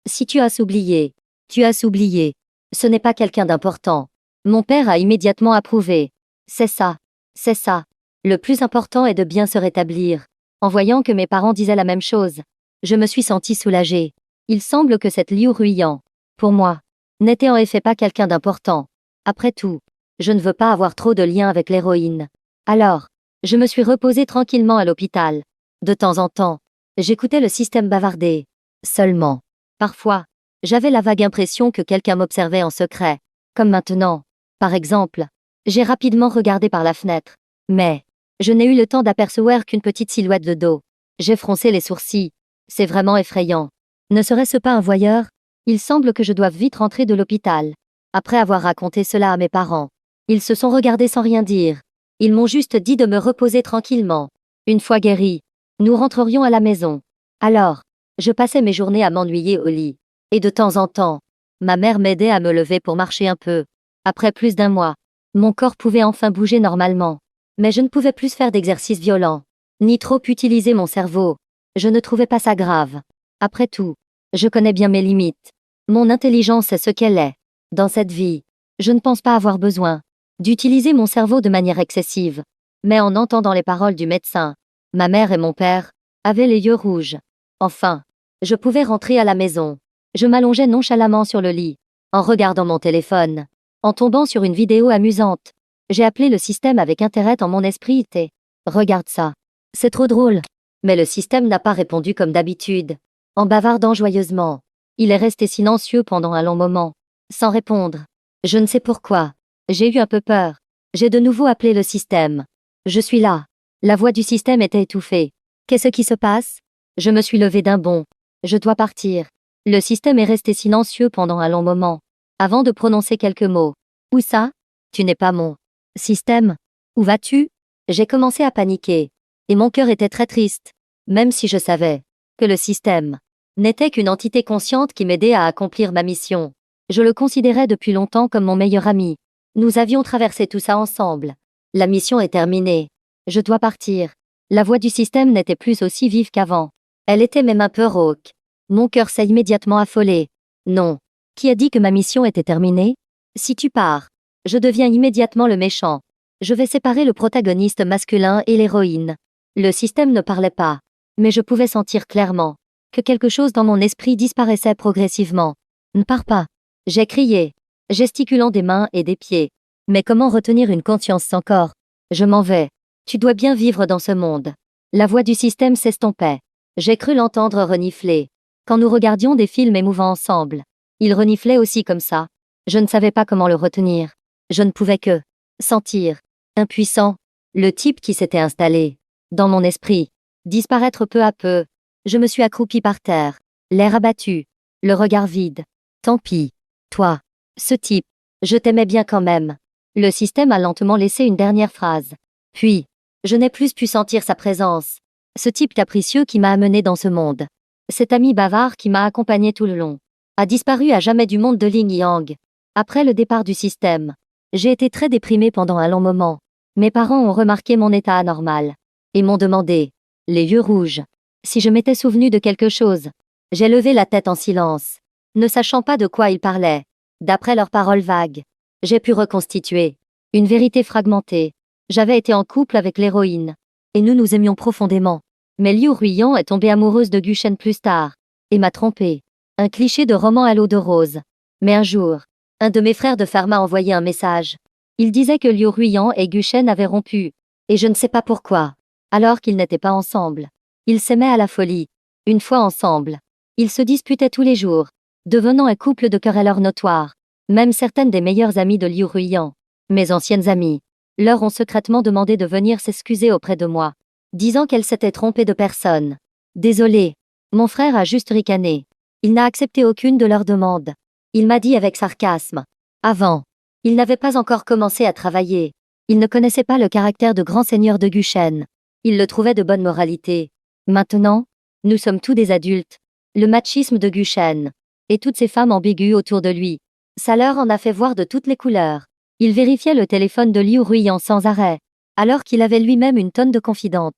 si tu as oublié, tu as oublié. Ce n'est pas quelqu'un d'important. Mon père a immédiatement approuvé. C'est ça, c'est ça. Le plus important est de bien se rétablir. En voyant que mes parents disaient la même chose, je me suis sentie soulagée. Il semble que cette Liu Ruiyan, pour moi, n'était en effet pas quelqu'un d'important. Après tout, je ne veux pas avoir trop de liens avec l'héroïne. Alors, je me suis reposée tranquillement à l'hôpital. De temps en temps, j'écoutais le système bavarder. Seulement, parfois, j'avais la vague impression que quelqu'un m'observait en secret. Comme maintenant. Par exemple, j'ai rapidement regardé par la fenêtre. Mais, je n'ai eu le temps d'apercevoir qu'une petite silhouette de dos. J'ai froncé les sourcils. C'est vraiment effrayant. Ne serait-ce pas un voyeur? Il semble que je doive vite rentrer de l'hôpital. Après avoir raconté cela à mes parents, ils se sont regardés sans rien dire. Ils m'ont juste dit de me reposer tranquillement. Une fois guéri, nous rentrerions à la maison. Alors, je passais mes journées à m'ennuyer au lit. Et de temps en temps, ma mère m'aidait à me lever pour marcher un peu. Après plus d'un mois, mon corps pouvait enfin bouger normalement. Mais je ne pouvais plus faire d'exercices violents, ni trop utiliser mon cerveau. Je ne trouvais pas ça grave. Après tout, Je connais bien mes limites. Mon intelligence est ce qu'elle est. Dans cette vie, je ne pense pas avoir besoin d'utiliser mon cerveau de manière excessive. Mais en entendant les paroles du médecin, ma mère et mon père avaient les yeux rouges. Enfin, je pouvais rentrer à la maison. Je m'allongeais nonchalamment sur le lit, en regardant mon téléphone, en tombant sur une vidéo amusante. J'ai appelé le système avec intérêt dans mon esprit et regarde ça. C'est trop drôle. Mais le système n'a pas répondu comme d'habitude. En bavardant joyeusement, il est resté silencieux pendant un long moment, sans répondre. Je ne sais pourquoi. J'ai eu un peu peur. J'ai de nouveau appelé le système. Je suis là. La voix du système était étouffée. Qu'est-ce qui se passe? Je me suis levée d'un bond. Je dois partir. Le système est resté silencieux pendant un long moment, avant de prononcer quelques mots. Où ça? Tu n'es pas mon système. Où vas-tu? J'ai commencé à paniquer. Et mon cœur était très triste, même si je savais que le système n'était qu'une entité consciente qui m'aidait à accomplir ma mission. Je le considérais depuis longtemps comme mon meilleur ami. Nous avions traversé tout ça ensemble. La mission est terminée. Je dois partir. La voix du système n'était plus aussi vive qu'avant. Elle était même un peu rauque. Mon cœur s'est immédiatement affolé. Non. Qui a dit que ma mission était terminée? Si tu pars, je deviens immédiatement le méchant. Je vais séparer le protagoniste masculin et l'héroïne. Le système ne parlait pas, mais je pouvais sentir clairement que quelque chose dans mon esprit disparaissait progressivement. Ne pars pas. J'ai crié, gesticulant des mains et des pieds. Mais comment retenir une conscience sans corps? Je m'en vais. Tu dois bien vivre dans ce monde. La voix du système s'estompait. J'ai cru l'entendre renifler. Quand nous regardions des films émouvants ensemble, il reniflait aussi comme ça. Je ne savais pas comment le retenir. Je ne pouvais que sentir, impuissant, le type qui s'était installé dans mon esprit, disparaître peu à peu. Je me suis accroupi par terre, l'air abattu, le regard vide. Tant pis. Toi, ce type, je t'aimais bien quand même. Le système a lentement laissé une dernière phrase. Puis, je n'ai plus pu sentir sa présence. Ce type capricieux qui m'a amené dans ce monde. Cet ami bavard qui m'a accompagné tout le long. A disparu à jamais du monde de Ling Yang. Après le départ du système, j'ai été très déprimée pendant un long moment. Mes parents ont remarqué mon état anormal. Et m'ont demandé, les yeux rouges, si je m'étais souvenu de quelque chose. J'ai levé la tête en silence, ne sachant pas de quoi ils parlaient. D'après leurs paroles vagues, j'ai pu reconstituer une vérité fragmentée. J'avais été en couple avec l'héroïne, et nous nous aimions profondément. Mais Liu Ruiyan est tombée amoureuse de Guchen plus tard, et m'a trompée. Un cliché de roman à l'eau de rose. Mais un jour, un de mes frères de ferme m'a envoyé un message. Il disait que Liu Ruiyan et Guchen avaient rompu, et je ne sais pas pourquoi, alors qu'ils n'étaient pas ensemble. Ils s'aimaient à la folie. Une fois ensemble, ils se disputaient tous les jours, devenant un couple de querelleurs notoires. Même certaines des meilleures amies de Liu Ruiyan, mes anciennes amies, leur ont secrètement demandé de venir s'excuser auprès de moi, disant qu'elles s'étaient trompées de personne. Désolé. Mon frère a juste ricané. Il n'a accepté aucune de leurs demandes. Il m'a dit avec sarcasme. Avant, il n'avait pas encore commencé à travailler. Il ne connaissait pas le caractère de grand seigneur de Guchen. Il le trouvait de bonne moralité. Maintenant, nous sommes tous des adultes. Le machisme de Guchen, et toutes ces femmes ambiguës autour de lui, ça leur en a fait voir de toutes les couleurs. Il vérifiait le téléphone de Liu Ruiyan sans arrêt, alors qu'il avait lui-même une tonne de confidentes.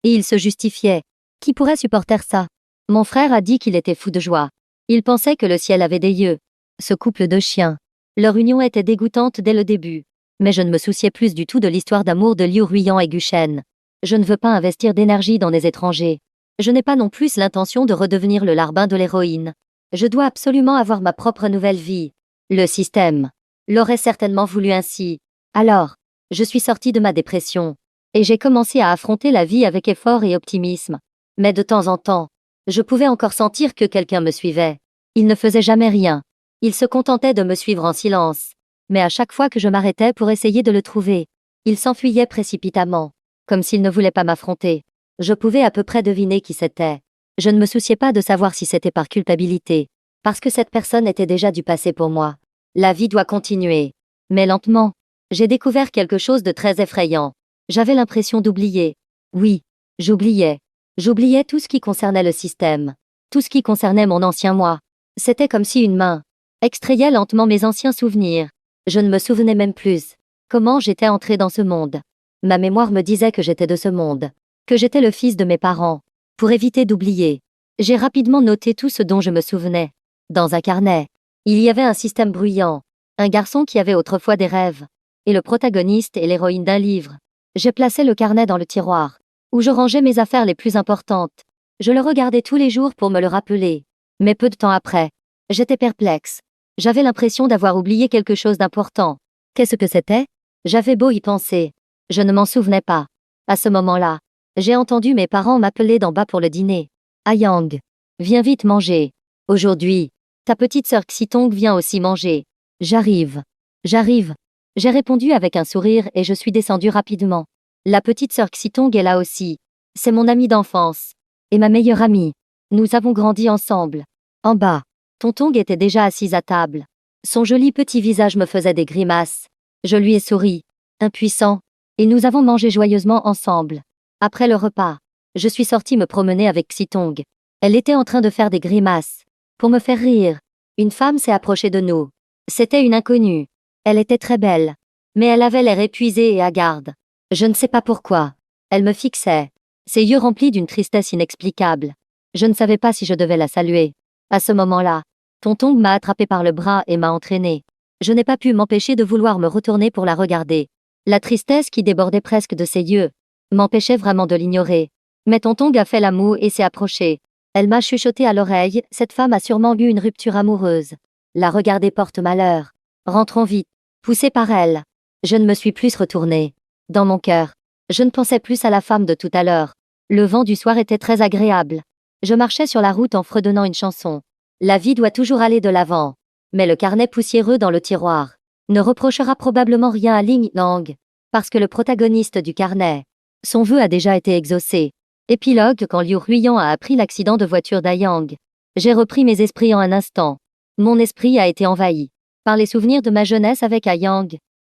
Et il se justifiait. Qui pourrait supporter ça? Mon frère a dit qu'il était fou de joie. Il pensait que le ciel avait des yeux. Ce couple de chiens. Leur union était dégoûtante dès le début. Mais je ne me souciais plus du tout de l'histoire d'amour de Liu Ruiyan et Guchen. Je ne veux pas investir d'énergie dans des étrangers. Je n'ai pas non plus l'intention de redevenir le larbin de l'héroïne. Je dois absolument avoir ma propre nouvelle vie. Le système l'aurait certainement voulu ainsi. Alors, je suis sortie de ma dépression. Et j'ai commencé à affronter la vie avec effort et optimisme. Mais de temps en temps, je pouvais encore sentir que quelqu'un me suivait. Il ne faisait jamais rien. Il se contentait de me suivre en silence. Mais à chaque fois que je m'arrêtais pour essayer de le trouver, il s'enfuyait précipitamment, comme s'il ne voulait pas m'affronter. Je pouvais à peu près deviner qui c'était. Je ne me souciais pas de savoir si c'était par culpabilité, parce que cette personne était déjà du passé pour moi. La vie doit continuer. Mais lentement, j'ai découvert quelque chose de très effrayant. J'avais l'impression d'oublier. Oui, j'oubliais. J'oubliais tout ce qui concernait le système. Tout ce qui concernait mon ancien moi. C'était comme si une main extrayait lentement mes anciens souvenirs. Je ne me souvenais même plus comment j'étais entrée dans ce monde. Ma mémoire me disait que j'étais de ce monde, que j'étais le fils de mes parents. Pour éviter d'oublier, J'ai rapidement noté tout ce dont je me souvenais. Dans un carnet, il y avait un système bruyant, un garçon qui avait autrefois des rêves, et le protagoniste et l'héroïne d'un livre. J'ai placé le carnet dans le tiroir, où je rangeais mes affaires les plus importantes. Je le regardais tous les jours pour me le rappeler. Mais peu de temps après, j'étais perplexe. J'avais l'impression d'avoir oublié quelque chose d'important. Qu'est-ce que c'était? J'avais beau y penser. Je ne m'en souvenais pas. À ce moment-là, j'ai entendu mes parents m'appeler d'en bas pour le dîner. Ayang, viens vite manger. Aujourd'hui, ta petite sœur Xitong vient aussi manger. J'arrive. J'arrive. J'ai répondu avec un sourire et je suis descendue rapidement. La petite sœur Xitong est là aussi. C'est mon amie d'enfance. Et ma meilleure amie. Nous avons grandi ensemble. En bas, Tontong était déjà assise à table. Son joli petit visage me faisait des grimaces. Je lui ai souri, impuissant, et nous avons mangé joyeusement ensemble. Après le repas, je suis sortie me promener avec Xitong. Elle était en train de faire des grimaces. Pour me faire rire, une femme s'est approchée de nous. C'était une inconnue. Elle était très belle, mais elle avait l'air épuisée et hagarde. Je ne sais pas pourquoi. Elle me fixait, ses yeux remplis d'une tristesse inexplicable. Je ne savais pas si je devais la saluer. À ce moment-là, Tontong m'a attrapé par le bras et m'a entraîné. Je n'ai pas pu m'empêcher de vouloir me retourner pour la regarder. La tristesse qui débordait presque de ses yeux m'empêchait vraiment de l'ignorer. Mais Tontong a fait la moue et s'est approchée. Elle m'a chuchoté à l'oreille, cette femme a sûrement eu une rupture amoureuse. La regarder porte malheur. Rentrons vite. Poussée par elle, je ne me suis plus retournée. Dans mon cœur, je ne pensais plus à la femme de tout à l'heure. Le vent du soir était très agréable. Je marchais sur la route en fredonnant une chanson. La vie doit toujours aller de l'avant. Mais le carnet poussiéreux dans le tiroir ne reprochera probablement rien à Ling Lang, parce que le protagoniste du carnet, son vœu a déjà été exaucé. Épilogue quand Liu Huiyan a appris l'accident de voiture d'Ayang. J'ai repris mes esprits en un instant. Mon esprit a été envahi par les souvenirs de ma jeunesse avec Ayang.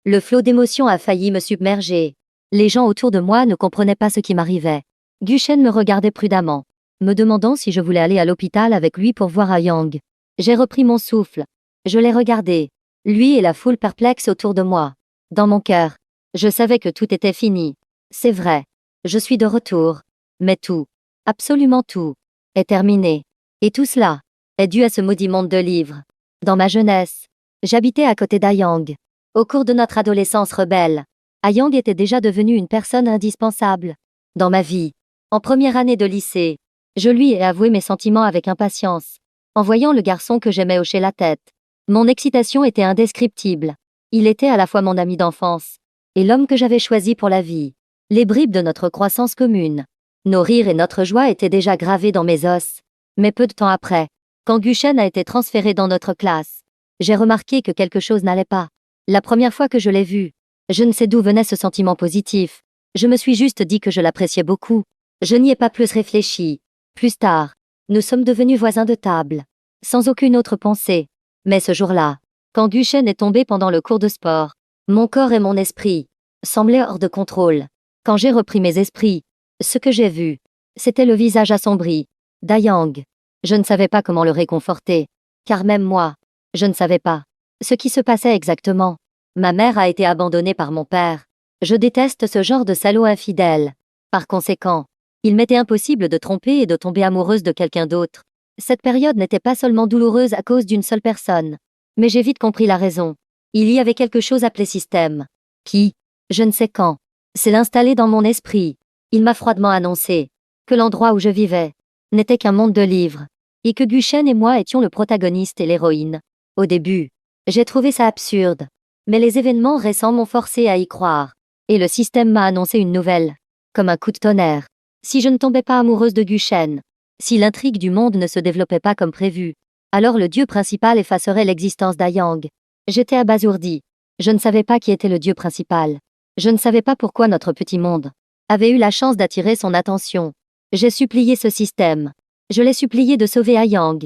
Le flot d'émotions a failli me submerger. Les gens autour de moi ne comprenaient pas ce qui m'arrivait. Guchen me regardait prudemment, me demandant si je voulais aller à l'hôpital avec lui pour voir Ayang. J'ai repris mon souffle. Je l'ai regardé, lui et la foule perplexe autour de moi. Dans mon cœur, je savais que tout était fini. C'est vrai, je suis de retour. Mais tout, absolument tout, est terminé. Et tout cela est dû à ce maudit monde de livres. Dans ma jeunesse, j'habitais à côté d'Ayang. Au cours de notre adolescence rebelle, Ayang était déjà devenue une personne indispensable dans ma vie. En première année de lycée, je lui ai avoué mes sentiments avec impatience. En voyant le garçon que j'aimais hocher la tête, mon excitation était indescriptible. Il était à la fois mon ami d'enfance et l'homme que j'avais choisi pour la vie. Les bribes de notre croissance commune, nos rires et notre joie étaient déjà gravés dans mes os. Mais peu de temps après, quand Guchen a été transféré dans notre classe, j'ai remarqué que quelque chose n'allait pas. La première fois que je l'ai vu, je ne sais d'où venait ce sentiment positif. Je me suis juste dit que je l'appréciais beaucoup. Je n'y ai pas plus réfléchi. Plus tard, nous sommes devenus voisins de table, sans aucune autre pensée. Mais ce jour-là, quand Guchen est tombé pendant le cours de sport, mon corps et mon esprit semblaient hors de contrôle. Quand j'ai repris mes esprits, ce que j'ai vu, c'était le visage assombri d'Ayang. Je ne savais pas comment le réconforter, car même moi, je ne savais pas ce qui se passait exactement. Ma mère a été abandonnée par mon père. Je déteste ce genre de salaud infidèle. Par conséquent, il m'était impossible de tromper et de tomber amoureuse de quelqu'un d'autre. Cette période n'était pas seulement douloureuse à cause d'une seule personne. Mais j'ai vite compris la raison. Il y avait quelque chose appelé système, qui, je ne sais quand, s'est installé dans mon esprit. Il m'a froidement annoncé que l'endroit où je vivais n'était qu'un monde de livres, et que Guchen et moi étions le protagoniste et l'héroïne. Au début, j'ai trouvé ça absurde, mais les événements récents m'ont forcé à y croire, et le système m'a annoncé une nouvelle, comme un coup de tonnerre. Si je ne tombais pas amoureuse de Guchen, si l'intrigue du monde ne se développait pas comme prévu, alors le dieu principal effacerait l'existence d'Ayang. J'étais abasourdie. Je ne savais pas qui était le dieu principal. Je ne savais pas pourquoi notre petit monde avait eu la chance d'attirer son attention. J'ai supplié ce système. Je l'ai supplié de sauver Ayang.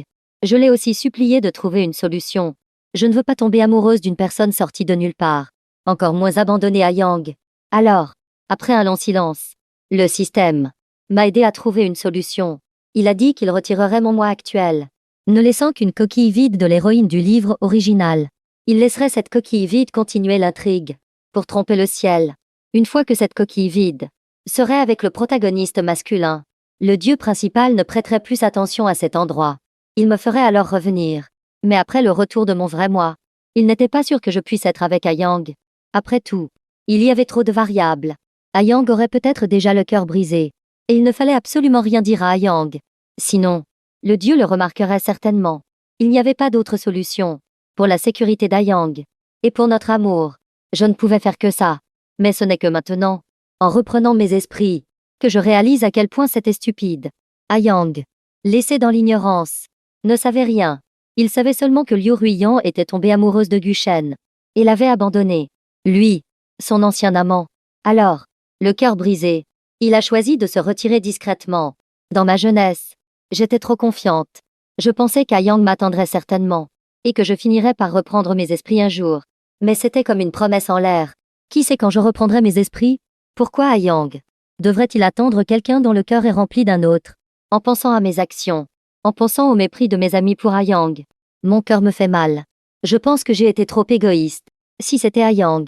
Je l'ai aussi supplié de trouver une solution. Je ne veux pas tomber amoureuse d'une personne sortie de nulle part, encore moins abandonner Ayang. Alors, après un long silence, le système m'a aidé à trouver une solution. Il a dit qu'il retirerait mon moi actuel, ne laissant qu'une coquille vide de l'héroïne du livre original. Il laisserait cette coquille vide continuer l'intrigue, pour tromper le ciel. Une fois que cette coquille vide serait avec le protagoniste masculin, Le dieu principal ne prêterait plus attention à cet endroit. Il me ferait alors revenir. Mais après le retour de mon vrai moi, il n'était pas sûr que je puisse être avec Ayang. Après tout, il y avait trop de variables. Ayang aurait peut-être déjà le cœur brisé. Et il ne fallait absolument rien dire à Ayang. Sinon, le dieu le remarquerait certainement. Il n'y avait pas d'autre solution. Pour la sécurité d'Ayang. Et pour notre amour. Je ne pouvais faire que ça. Mais ce n'est que maintenant, en reprenant mes esprits, que je réalise à quel point c'était stupide. Ayang, laissé dans l'ignorance, ne savait rien. Il savait seulement que Liu Ruiyan était tombée amoureuse de Guchen. Et l'avait abandonné. Lui, son ancien amant. Alors, le cœur brisé, il a choisi de se retirer discrètement. Dans ma jeunesse, j'étais trop confiante. Je pensais qu'Ayang m'attendrait certainement. Et que je finirais par reprendre mes esprits un jour. Mais c'était comme une promesse en l'air. Qui sait quand je reprendrai mes esprits? Pourquoi Ayang devrait-il attendre quelqu'un dont le cœur est rempli d'un autre? En pensant à mes actions, en pensant au mépris de mes amis pour Ayang, mon cœur me fait mal. Je pense que j'ai été trop égoïste. Si c'était Ayang,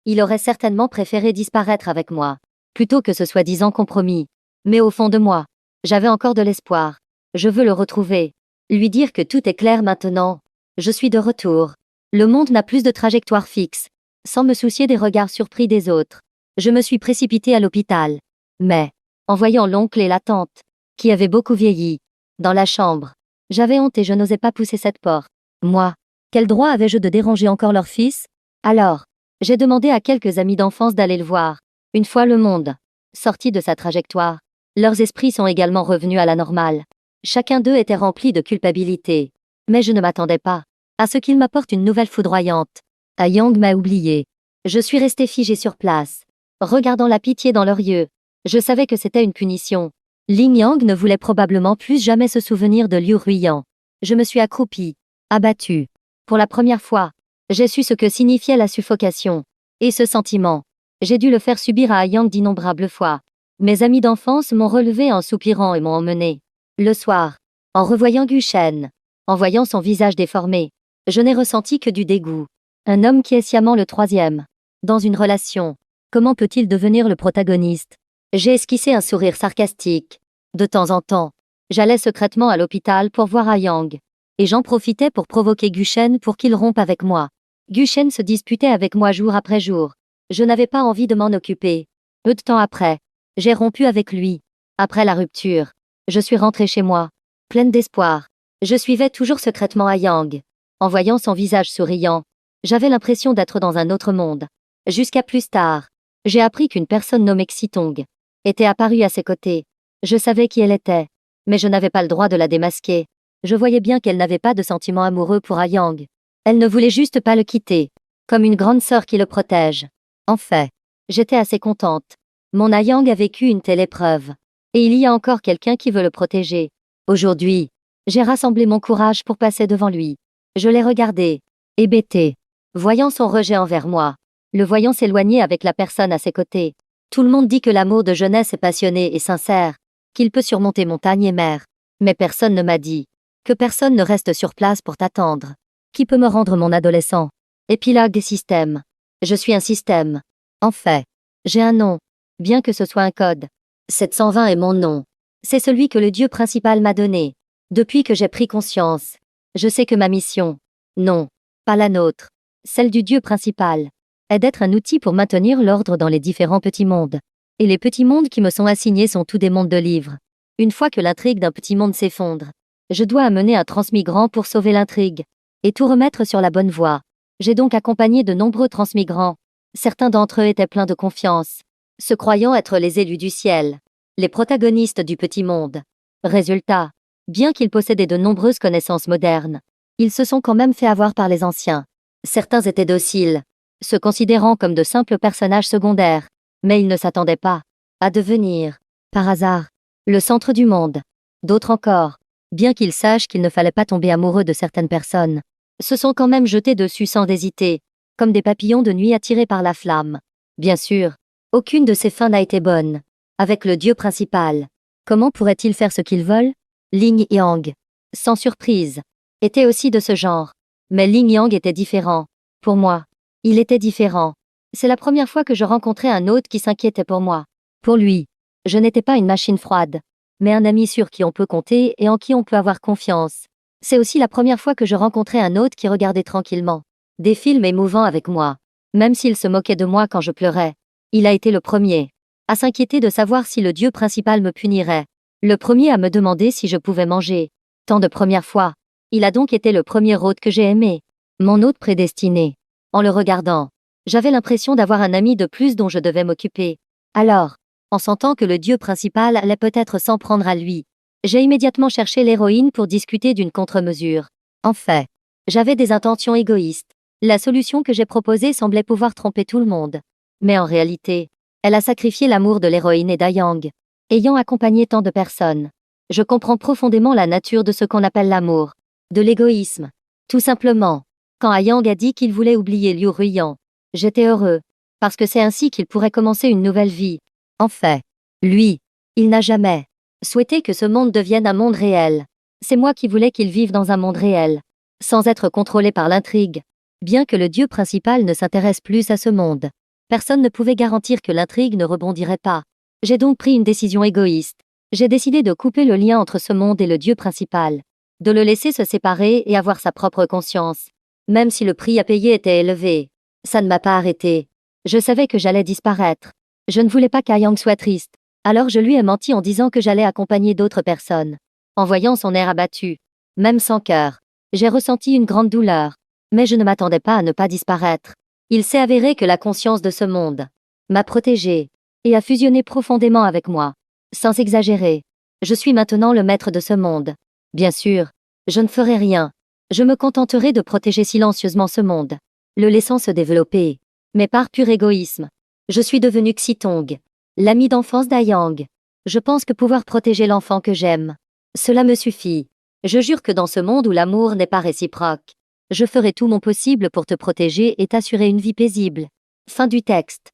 il aurait certainement préféré disparaître avec moi, plutôt que ce soi-disant compromis. Mais au fond de moi, j'avais encore de l'espoir. Je veux le retrouver. Lui dire que tout est clair maintenant. Je suis de retour. Le monde n'a plus de trajectoire fixe. Sans me soucier des regards surpris des autres. Je me suis précipitée à l'hôpital. Mais, en voyant l'oncle et la tante, qui avaient beaucoup vieilli, dans la chambre, j'avais honte et je n'osais pas pousser cette porte. Moi, quel droit avais-je de déranger encore leur fils? Alors, j'ai demandé à quelques amis d'enfance d'aller le voir. Une fois le monde sorti de sa trajectoire, leurs esprits sont également revenus à la normale. Chacun d'eux était rempli de culpabilité. Mais je ne m'attendais pas à ce qu'il m'apporte une nouvelle foudroyante. Ayang m'a oublié. Je suis restée figée sur place, regardant la pitié dans leurs yeux. Je savais que c'était une punition. Ling Yang ne voulait probablement plus jamais se souvenir de Liu Ruiyan. Je me suis accroupie, abattue. Pour la première fois, j'ai su ce que signifiait la suffocation. Et ce sentiment, j'ai dû le faire subir à Ayang d'innombrables fois. Mes amis d'enfance m'ont relevé en soupirant et m'ont emmené. Le soir, en revoyant Guchen, en voyant son visage déformé, je n'ai ressenti que du dégoût. Un homme qui est sciemment le troisième. Dans une relation, comment peut-il devenir le protagoniste? J'ai esquissé un sourire sarcastique. De temps en temps, j'allais secrètement à l'hôpital pour voir Ayang. Et j'en profitais pour provoquer Guchen pour qu'il rompe avec moi. Guchen se disputait avec moi jour après jour. Je n'avais pas envie de m'en occuper. Peu de temps après, j'ai rompu avec lui. Après la rupture, je suis rentrée chez moi, pleine d'espoir. Je suivais toujours secrètement Ayang. En voyant son visage souriant, j'avais l'impression d'être dans un autre monde. Jusqu'à plus tard, j'ai appris qu'une personne nommée Xitong était apparue à ses côtés. Je savais qui elle était, mais je n'avais pas le droit de la démasquer. Je voyais bien qu'elle n'avait pas de sentiment amoureux pour Ayang. Elle ne voulait juste pas le quitter, comme une grande sœur qui le protège. En fait, j'étais assez contente. Mon Ayang a vécu une telle épreuve. Et il y a encore quelqu'un qui veut le protéger. Aujourd'hui, j'ai rassemblé mon courage pour passer devant lui. Je l'ai regardé, hébété, voyant son rejet envers moi, le voyant s'éloigner avec la personne à ses côtés. Tout le monde dit que l'amour de jeunesse est passionné et sincère, qu'il peut surmonter montagne et mer. Mais personne ne m'a dit que personne ne reste sur place pour t'attendre. Qui peut me rendre mon adolescent? Épilogue système. Je suis un système. En fait, j'ai un nom, bien que ce soit un code. 720 est mon nom. C'est celui que le dieu principal m'a donné. Depuis que j'ai pris conscience, je sais que ma mission, non, pas la nôtre, celle du dieu principal, est d'être un outil pour maintenir l'ordre dans les différents petits mondes. Et les petits mondes qui me sont assignés sont tous des mondes de livres. Une fois que l'intrigue d'un petit monde s'effondre, je dois amener un transmigrant pour sauver l'intrigue et tout remettre sur la bonne voie. J'ai donc accompagné de nombreux transmigrants. Certains d'entre eux étaient pleins de confiance, se croyant être les élus du ciel, les protagonistes du petit monde. Résultat, bien qu'ils possédaient de nombreuses connaissances modernes, ils se sont quand même fait avoir par les anciens. Certains étaient dociles, se considérant comme de simples personnages secondaires, mais ils ne s'attendaient pas à devenir, par hasard, le centre du monde. D'autres encore, bien qu'ils sachent qu'il ne fallait pas tomber amoureux de certaines personnes, se sont quand même jetés dessus sans hésiter, comme des papillons de nuit attirés par la flamme. Bien sûr, aucune de ces fins n'a été bonne. Avec le dieu principal, comment pourrait-il faire ce qu'ils veulent? Ling Yang, sans surprise, était aussi de ce genre. Mais Ling Yang était différent. Pour moi, il était différent. C'est la première fois que je rencontrais un autre qui s'inquiétait pour moi. Pour lui, je n'étais pas une machine froide. mais un ami sur qui on peut compter et en qui on peut avoir confiance. C'est aussi la première fois que je rencontrais un autre qui regardait tranquillement des films émouvants avec moi, même s'il se moquait de moi quand je pleurais. Il a été le premier à s'inquiéter de savoir si le dieu principal me punirait. Le premier à me demander si je pouvais manger. Tant de premières fois. Il a donc été le premier hôte que j'ai aimé. Mon hôte prédestiné. En le regardant, j'avais l'impression d'avoir un ami de plus dont je devais m'occuper. Alors, en sentant que le dieu principal allait peut-être s'en prendre à lui, j'ai immédiatement cherché l'héroïne pour discuter d'une contre-mesure. En fait, j'avais des intentions égoïstes. La solution que j'ai proposée semblait pouvoir tromper tout le monde. Mais en réalité, elle a sacrifié l'amour de l'héroïne et d'Ayang. Ayant accompagné tant de personnes, je comprends profondément la nature de ce qu'on appelle l'amour, de l'égoïsme. Tout simplement, quand Ayang a dit qu'il voulait oublier Liu Ruiyan, j'étais heureux, parce que c'est ainsi qu'il pourrait commencer une nouvelle vie. En fait, lui, il n'a jamais souhaité que ce monde devienne un monde réel. C'est moi qui voulais qu'il vive dans un monde réel, sans être contrôlé par l'intrigue. Bien que le dieu principal ne s'intéresse plus à ce monde, personne ne pouvait garantir que l'intrigue ne rebondirait pas. J'ai donc pris une décision égoïste. J'ai décidé de couper le lien entre ce monde et le dieu principal, de le laisser se séparer et avoir sa propre conscience. Même si le prix à payer était élevé, ça ne m'a pas arrêté. Je savais que j'allais disparaître. Je ne voulais pas qu'Ayang soit triste. Alors je lui ai menti en disant que j'allais accompagner d'autres personnes. En voyant son air abattu, même sans cœur, j'ai ressenti une grande douleur. Mais je ne m'attendais pas à ne pas disparaître. Il s'est avéré que la conscience de ce monde m'a protégée et a fusionné profondément avec moi. Sans exagérer, je suis maintenant le maître de ce monde. Bien sûr, je ne ferai rien. Je me contenterai de protéger silencieusement ce monde, le laissant se développer. Mais par pur égoïsme, je suis devenu Xitong, l'ami d'enfance d'Ayang. Je pense que pouvoir protéger l'enfant que j'aime, cela me suffit. Je jure que dans ce monde où l'amour n'est pas réciproque, je ferai tout mon possible pour te protéger et t'assurer une vie paisible. Fin du texte.